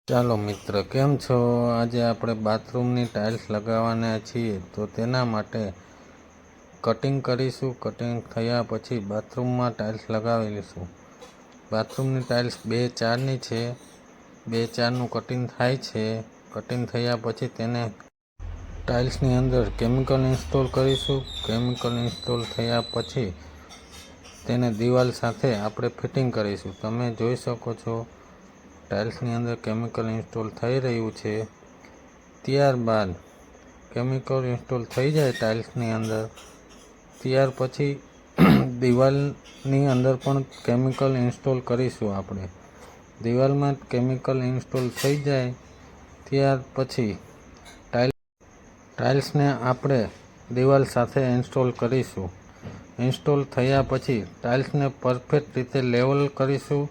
ચાલો મિત્ર, કેમ છો? આજે આપણે બાથરૂમની ટાઇલ્સ લગાવવાના છીએ, તો તેના માટે કટિંગ કરીશું. કટિંગ થયા પછી બાથરૂમમાં ટાઇલ્સ લગાવી લઈશું. બાથરૂમની ટાઇલ્સ 2-4ની છે. 2-4નું કટિંગ થાય છે. કટિંગ થયા પછી તેને ટાઇલ્સની અંદર કેમિકલ ઇન્સ્ટોલ કરીશું. કેમિકલ ઇન્સ્ટોલ થયા પછી તેને દિવાલ સાથે આપણે ફિટિંગ કરીશું. તમે જોઈ શકો છો ટાઇલ્સની અંદર કેમિકલ ઇન્સ્ટોલ થઈ રહ્યું છે. ત્યારબાદ કેમિકલ ઇન્સ્ટોલ થઈ જાય ટાઇલ્સની અંદર, ત્યાર પછી દિવાલની અંદર પણ કેમિકલ ઇન્સ્ટોલ કરીશું. આપણે દિવાલમાં કેમિકલ ઇન્સ્ટોલ થઈ જાય ત્યાર પછી ટાઇલ્સને આપણે દિવાલ સાથે ઇન્સ્ટોલ કરીશું. ઇન્સ્ટોલ થયા પછી ટાઇલ્સને પરફેક્ટ રીતે લેવલ કરીશું.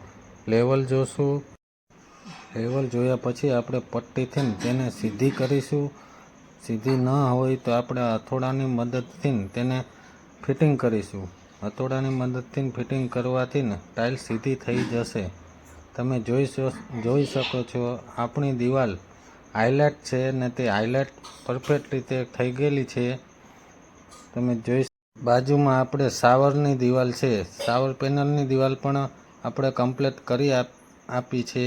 લેવલ જોશું. લેવલ જોયા પછી આપણે પટ્ટીથી તેને સીધી કરીશું. સીધી ન હોય તો આપણે હથોડાની મદદથી તેને ફિટિંગ કરીશું. હથોડાની મદદથી ફિટિંગ કરવાથી ટાઇલ્સ સીધી થઈ જશે. તમે જોઈ શકો છો આપણી દિવાલ હાઇલાઇટ છે ને તે હાઇલાઇટ પરફેક્ટ રીતે થઈ ગયેલી છે. તમે જોઈ બાજુમાં આપણે શાવરની દિવાલ છે. શાવર પેનલની દિવાલ પણ આપણે કમ્પ્લીટ કરી આપી છે.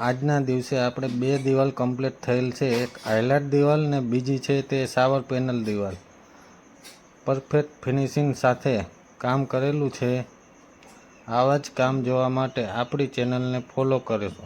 આજના દિવસે આપણે 2 દિવાલ કમ્પ્લીટ થયેલ છે. એક હાઇલાઇટ દિવાલ ને બીજી છે તે શાવર પેનલ દિવાલ. પરફેક્ટ ફિનિશિંગ સાથે કામ કરેલું છે. આવા જ કામ જોવા માટે આપણી ચેનલને ફોલો કરજો.